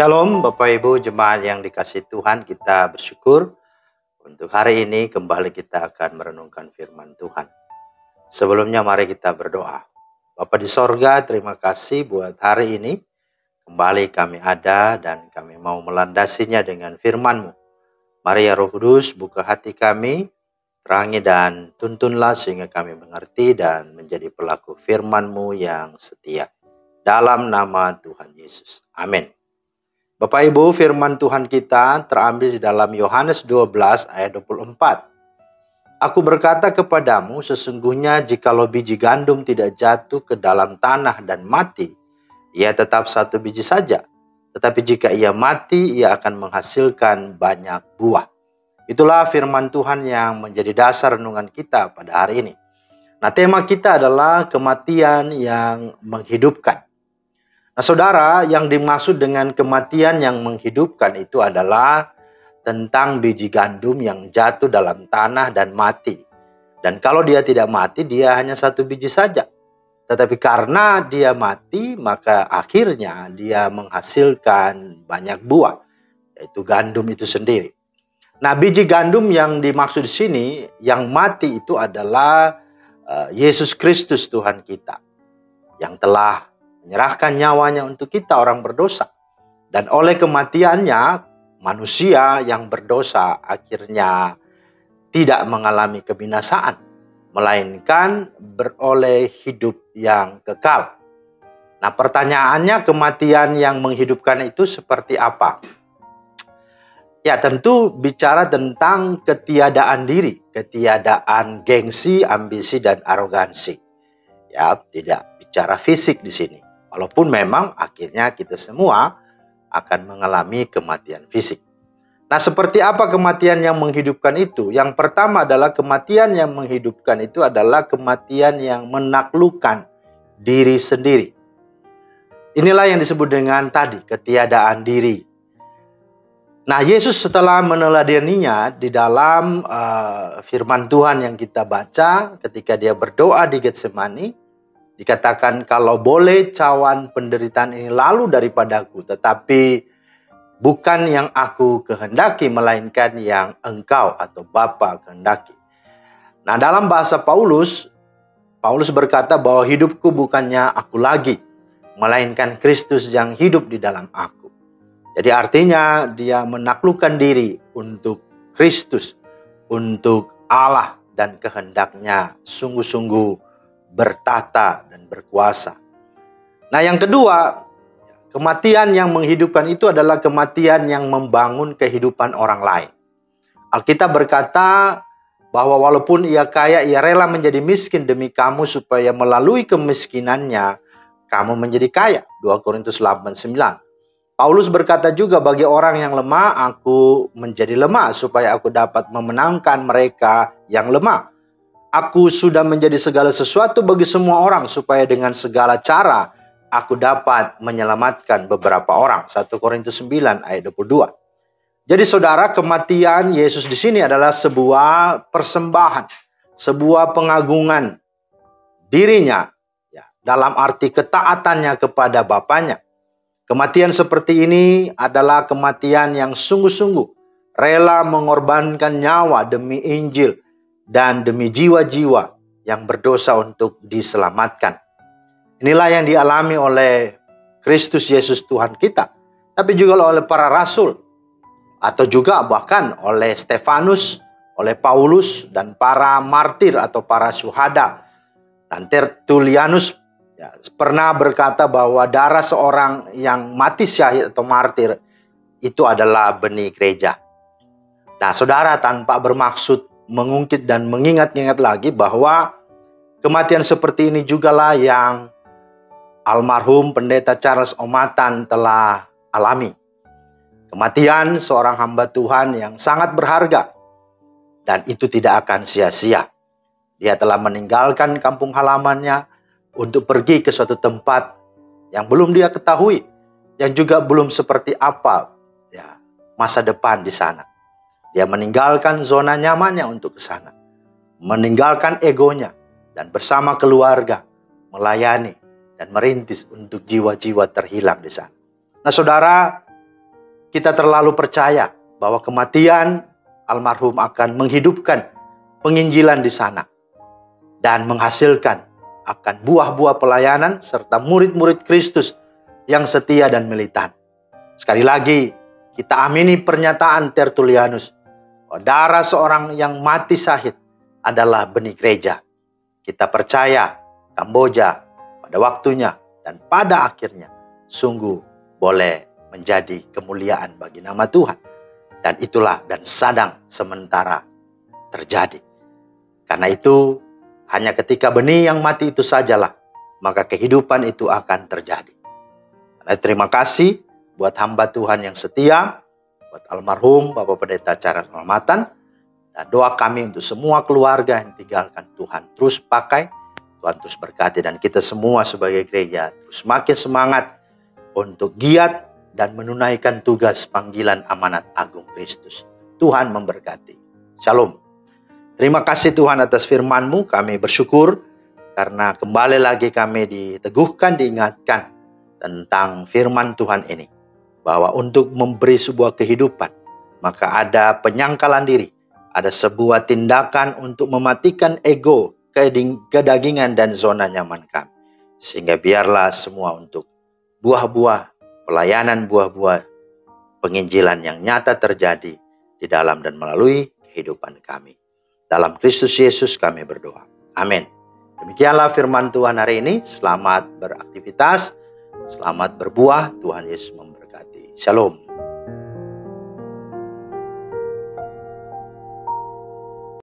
Shalom Bapak Ibu jemaat yang dikasihi Tuhan, kita bersyukur untuk hari ini kembali kita akan merenungkan firman Tuhan. Sebelumnya mari kita berdoa. Bapa di sorga, terima kasih buat hari ini. Kembali kami ada dan kami mau melandasinya dengan firman-Mu. Mari ya Roh Kudus, buka hati kami, terangi dan tuntunlah sehingga kami mengerti dan menjadi pelaku firman-Mu yang setia. Dalam nama Tuhan Yesus. Amin. Bapak Ibu, firman Tuhan kita terambil di dalam Yohanes 12 ayat 24. Aku berkata kepadamu, sesungguhnya jikalau biji gandum tidak jatuh ke dalam tanah dan mati, ia tetap satu biji saja. Tetapi jika ia mati, ia akan menghasilkan banyak buah. Itulah firman Tuhan yang menjadi dasar renungan kita pada hari ini. Nah, tema kita adalah kematian yang menghidupkan. Nah, saudara, yang dimaksud dengan kematian yang menghidupkan itu adalah tentang biji gandum yang jatuh dalam tanah dan mati. Dan kalau dia tidak mati, dia hanya satu biji saja. Tetapi karena dia mati, maka akhirnya dia menghasilkan banyak buah, yaitu gandum itu sendiri. Nah, biji gandum yang dimaksud di sini, yang mati itu adalah Yesus Kristus Tuhan kita, yang telah menyerahkan nyawanya untuk kita orang berdosa. Dan oleh kematiannya, manusia yang berdosa akhirnya tidak mengalami kebinasaan, melainkan beroleh hidup yang kekal. Nah, pertanyaannya, kematian yang menghidupkan itu seperti apa? Ya, tentu bicara tentang ketiadaan diri, ketiadaan gengsi, ambisi, dan arogansi. Ya, tidak bicara fisik di sini. Walaupun memang akhirnya kita semua akan mengalami kematian fisik. Nah, seperti apa kematian yang menghidupkan itu? Yang pertama adalah kematian yang menghidupkan itu adalah kematian yang menaklukkan diri sendiri. Inilah yang disebut dengan tadi, ketiadaan diri. Nah, Yesus setelah meneladaninya di dalam firman Tuhan yang kita baca ketika dia berdoa di Getsemani, dikatakan, kalau boleh cawan penderitaan ini lalu daripadaku, tetapi bukan yang aku kehendaki, melainkan yang engkau atau Bapa kehendaki. Nah, dalam bahasa Paulus berkata bahwa hidupku bukannya aku lagi, melainkan Kristus yang hidup di dalam aku. Jadi artinya dia menaklukkan diri untuk Kristus, untuk Allah dan kehendaknya sungguh-sungguh bertata dan berkuasa. Nah, yang kedua, kematian yang menghidupkan itu adalah kematian yang membangun kehidupan orang lain. Alkitab berkata bahwa walaupun ia kaya, ia rela menjadi miskin demi kamu supaya melalui kemiskinannya kamu menjadi kaya. 2 Korintus 8:9. Paulus berkata juga, bagi orang yang lemah aku menjadi lemah supaya aku dapat memenangkan mereka yang lemah. Aku sudah menjadi segala sesuatu bagi semua orang supaya dengan segala cara aku dapat menyelamatkan beberapa orang. 1 Korintus 9 ayat 22. Jadi saudara, kematian Yesus di sini adalah sebuah persembahan, sebuah pengagungan dirinya, ya, dalam arti ketaatannya kepada Bapanya. Kematian seperti ini adalah kematian yang sungguh-sungguh rela mengorbankan nyawa demi Injil dan demi jiwa-jiwa yang berdosa untuk diselamatkan. Inilah yang dialami oleh Kristus Yesus Tuhan kita, tapi juga oleh para rasul, atau juga bahkan oleh Stefanus, oleh Paulus, dan para martir atau para syuhada. Dan Tertullianus pernah berkata bahwa darah seorang yang mati syahid atau martir itu adalah benih gereja. Nah, saudara, tanpa bermaksud mengungkit dan mengingat-ingat lagi bahwa kematian seperti ini jugalah yang almarhum Pendeta Charles Omatan telah alami. Kematian seorang hamba Tuhan yang sangat berharga, dan itu tidak akan sia-sia. Dia telah meninggalkan kampung halamannya untuk pergi ke suatu tempat yang belum dia ketahui, yang juga belum seperti apa ya masa depan di sana. Dia meninggalkan zona nyamannya untuk ke sana, meninggalkan egonya, dan bersama keluarga melayani dan merintis untuk jiwa-jiwa terhilang di sana. Nah, saudara, kita terlalu percaya bahwa kematian almarhum akan menghidupkan penginjilan di sana dan menghasilkan akan buah-buah pelayanan serta murid-murid Kristus yang setia dan militan. Sekali lagi, kita amini pernyataan Tertullianus bahwa darah seorang yang mati syahid adalah benih gereja. Kita percaya Kamboja pada waktunya dan pada akhirnya sungguh boleh menjadi kemuliaan bagi nama Tuhan. Dan itulah dan sedang sementara terjadi. Karena itu, hanya ketika benih yang mati itu sajalah, maka kehidupan itu akan terjadi. Karena terima kasih buat hamba Tuhan yang setia, buat almarhum Bapak Pendeta Charles Mamattan, dan doa kami untuk semua keluarga yang tinggalkan Tuhan terus pakai, Tuhan terus berkati, dan kita semua sebagai gereja terus makin semangat untuk giat dan menunaikan tugas panggilan amanat agung Kristus. Tuhan memberkati. Shalom. Terima kasih Tuhan atas firman-Mu. Kami bersyukur karena kembali lagi kami diteguhkan, diingatkan tentang firman Tuhan ini. Bahwa untuk memberi sebuah kehidupan, maka ada penyangkalan diri. Ada sebuah tindakan untuk mematikan ego, kedagingan dan zona nyaman kami. Sehingga biarlah semua untuk buah-buah pelayanan, buah-buah penginjilan yang nyata terjadi di dalam dan melalui kehidupan kami. Dalam Kristus Yesus kami berdoa. Amin. Demikianlah firman Tuhan hari ini. Selamat beraktivitas, selamat berbuah. Tuhan Yesus memberkati. Shalom.